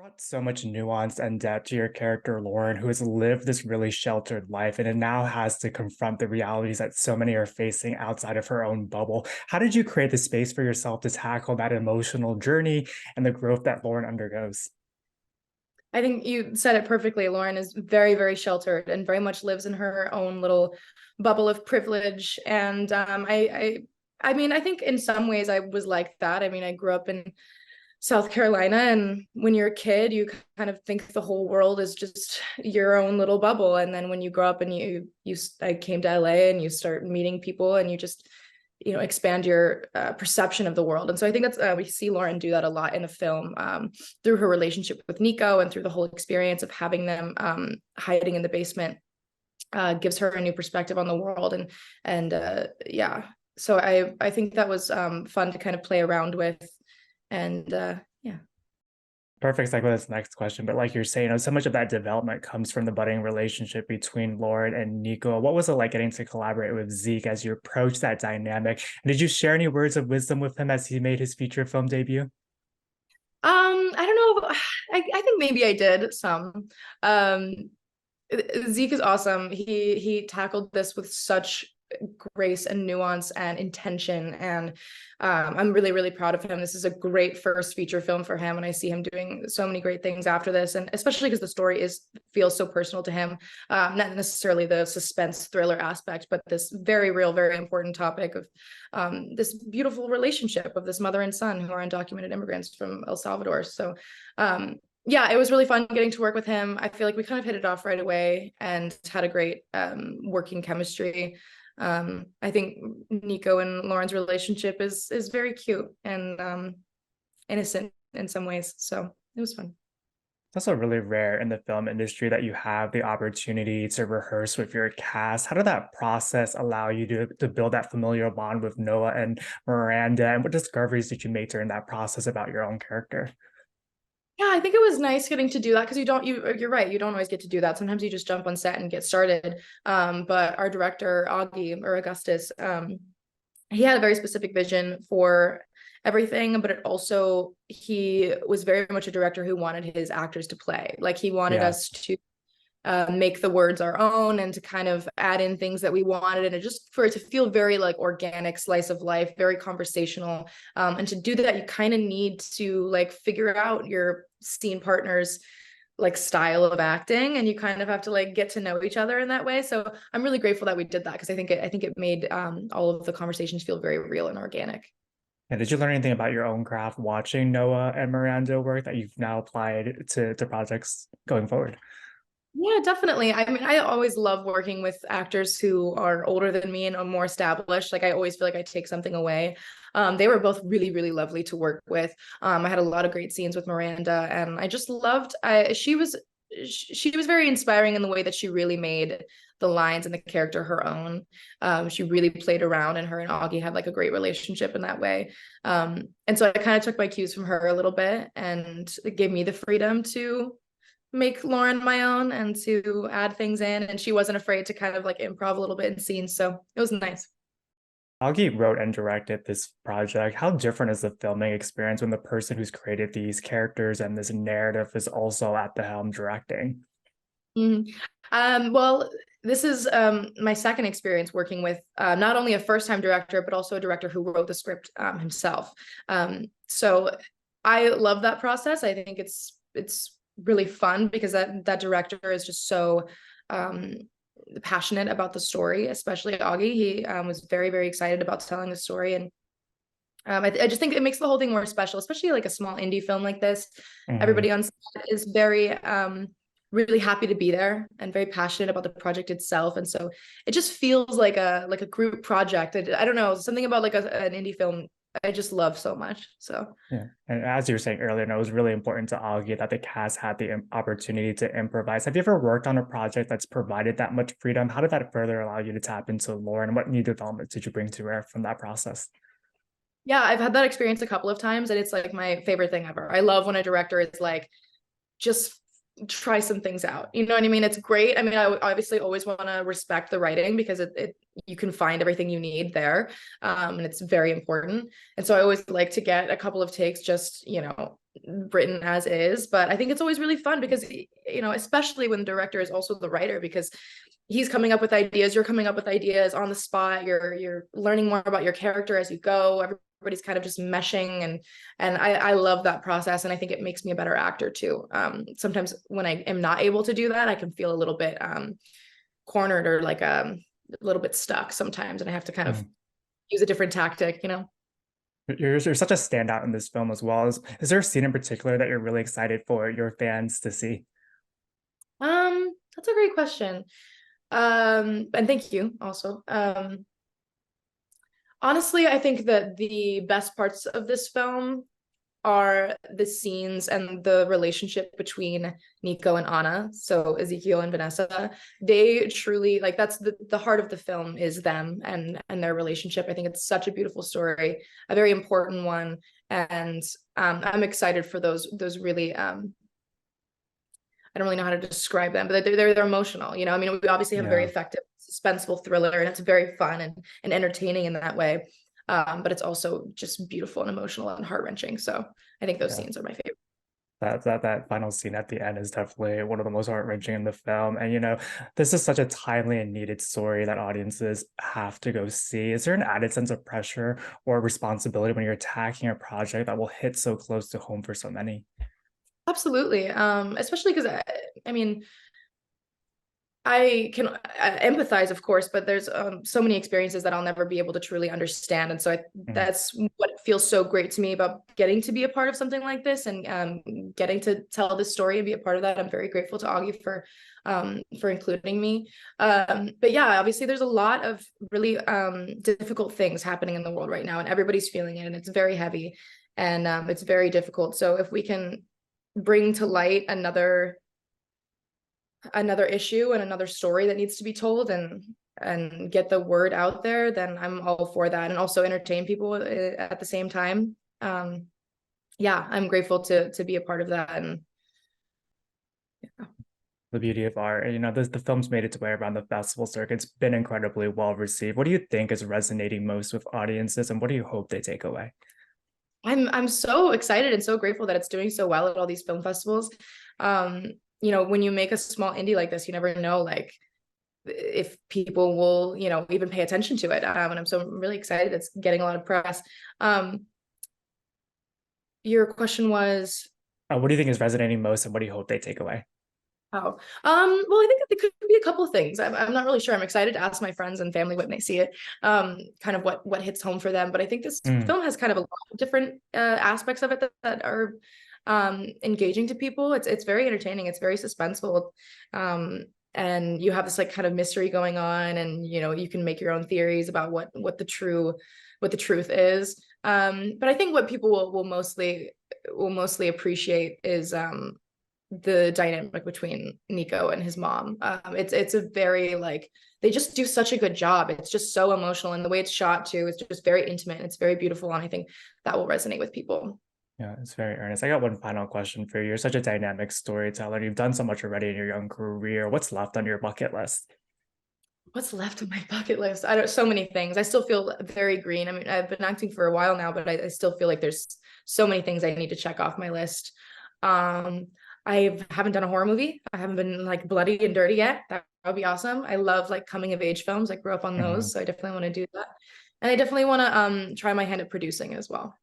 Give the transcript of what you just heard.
brought so much nuance and depth to your character, Lauren, who has lived this really sheltered life and it now has to confront the realities that so many are facing outside of her own bubble. How did you create the space for yourself to tackle that emotional journey and the growth that Lauren undergoes? I think you said it perfectly. Lauren is very, very sheltered and very much lives in her own little bubble of privilege. And I mean, I think in some ways I was like that. I mean, I grew up in South Carolina, and when you're a kid, you kind of think the whole world is just your own little bubble. And then when you grow up and I came to LA and you start meeting people and you just expand your perception of the world. And so I think that's we see Lauren do that a lot in the film, through her relationship with Nico and through the whole experience of having them hiding in the basement. Gives her a new perspective on the world. And yeah, so I think that was fun to kind of play around with. And yeah. Perfect segue to this next question. But like you're saying, so much of that development comes from the budding relationship between Lauren and Nico. What was it like getting to collaborate with Zeke as you approach that dynamic? And did you share any words of wisdom with him as he made his feature film debut? I don't know. I think maybe I did some. Um, Zeke is awesome. He tackled this with such grace and nuance and intention, and I'm really, really proud of him. This is a great first feature film for him, and I see him doing so many great things after this, and especially because the story feels so personal to him. Not necessarily the suspense thriller aspect, but this very real, very important topic of this beautiful relationship of this mother and son who are undocumented immigrants from El Salvador. So yeah, it was really fun getting to work with him. I feel like we kind of hit it off right away and had a great working chemistry. I think Nico and Lauren's relationship is very cute and innocent in some ways. So it was fun. It's also really rare in the film industry that you have the opportunity to rehearse with your cast. How did that process allow you to build that familiar bond with Noah and Miranda? And what discoveries did you make during that process about your own character? Yeah, I think it was nice getting to do that because you're right, you don't always get to do that. Sometimes you just jump on set and get started. But our director, Augustus, he had a very specific vision for everything, but he was very much a director who wanted his actors to play. Like he wanted Yeah. us to make the words our own and to kind of add in things that we wanted, and for it to feel very like organic slice of life, very conversational. And to do that, you kind of need to like figure out your scene partner's like style of acting, and you kind of have to like get to know each other in that way. So I'm really grateful that we did that because I think it made all of the conversations feel very real and organic. And did you learn anything about your own craft watching Noah and Miranda work that you've now applied to projects going forward? Yeah, definitely. I mean, I always love working with actors who are older than me and are more established. Like I always feel like I take something away. They were both really, really lovely to work with. I had a lot of great scenes with Miranda, and I just loved. She was very inspiring in the way that she really made the lines and the character her own. She really played around, and her and Augie had like a great relationship in that way. And so I kind of took my cues from her a little bit, and it gave me the freedom to make Lauren my own and to add things in. And she wasn't afraid to kind of like improv a little bit in scenes. So it was nice. Augie wrote and directed this project. How different is the filming experience when the person who's created these characters and this narrative is also at the helm directing? Well, this is my second experience working with not only a first-time director, but also a director who wrote the script himself. So I love that process. I think it's really fun because that director is just so passionate about the story, especially Augie. He was very, very excited about telling the story, and I just think it makes the whole thing more special, especially like a small indie film like this. Mhm. Everybody on set is very really happy to be there and very passionate about the project itself, and so it just feels like a group project. I don't know, something about like an indie film I just love so much. So Yeah. And as you were saying earlier, no, it was really important to Augie that the cast had the opportunity to improvise. Have you ever worked on a project that's provided that much freedom? How did that further allow you to tap into Lauren? What new developments did you bring to her from that process? yeah, I've had that experience a couple of times, and it's like my favorite thing ever. I love when a director is like just try some things out. You know what I mean? It's great. I mean, I obviously always want to respect the writing because it you can find everything you need there. And it's very important. And so I always like to get a couple of takes just, you know, written as is. But I think it's always really fun because, you know, especially when the director is also the writer, because he's coming up with ideas, you're coming up with ideas on the spot, you're learning more about your character as you go. Everybody's kind of just meshing, and I love that process, and I think it makes me a better actor too. Sometimes when I am not able to do that, I can feel a little bit cornered, or like a little bit stuck sometimes, and I have to kind of use a different tactic, you know. You're such a standout in this film as well. Is there a scene in particular that you're really excited for your fans to see? That's a great question. And thank you also. Honestly, I think that the best parts of this film are the scenes and the relationship between Nico and Anna, so Ezekiel and Vanessa. They truly, like, that's the heart of the film, is them and their relationship. I think it's such a beautiful story, a very important one, and I'm excited for those really I don't really know how to describe them, but they're emotional. You know, I mean, we obviously have a very Yeah, effective, suspenseful thriller, and it's very fun and entertaining in that way. But it's also just beautiful and emotional and heart wrenching. So I think those yeah. scenes are my favorite. That final scene at the end is definitely one of the most heart-wrenching in the film. And this is such a timely and needed story that audiences have to go see. Is there an added sense of pressure or responsibility when you're attacking a project that will hit so close to home for so many? Absolutely. Especially because I mean, I can empathize, of course, but there's so many experiences that I'll never be able to truly understand. And so Mm, that's what feels so great to me about getting to be a part of something like this, and getting to tell this story and be a part of that. I'm very grateful to Augie for including me. But yeah, obviously there's a lot of really difficult things happening in the world right now, and everybody's feeling it, and it's very heavy, and it's very difficult. So if we can bring to light another issue and another story that needs to be told, and get the word out there, then I'm all for that, and also entertain people at the same time. Yeah, I'm grateful to be a part of that. And yeah. the beauty of art. And the film's made its way around the festival circuit. It's been incredibly well received. What do you think is resonating most with audiences, and what do you hope they take away? I'm so excited and so grateful that it's doing so well at all these film festivals. Um, you know, when you make a small indie like this, you never know, like, if people will, you know, even pay attention to it. And I'm so really excited it's getting a lot of press. Your question was, What do you think is resonating most, and what do you hope they take away? oh, well, I think that there could be a couple of things. I'm not really sure. I'm excited to ask my friends and family when they see it, kind of what hits home for them. But I think this Mm, film has kind of a lot of different aspects of it that are engaging to people. It's very entertaining. It's very suspenseful. And you have this like kind of mystery going on, and you know, you can make your own theories about what the truth is. But I think what people will mostly appreciate is the dynamic between Nico and his mom. It's a very, like, they just do such a good job. It's just so emotional, and the way it's shot too, it's just very intimate. It's very beautiful, and I think that will resonate with people. yeah, it's very earnest. I got one final question for you. You're such a dynamic storyteller. You've done so much already in your young career. What's left on your bucket list? What's left on my bucket list? I don't, so many things. I still feel very green. I mean, I've been acting for a while now, but I still feel like there's so many things I need to check off my list. Um, I haven't done a horror movie. I haven't been like bloody and dirty yet. That would be awesome. I love like coming of age films. I grew up on Mhm. those, so I definitely want to do that. And I definitely want to try my hand at producing as well.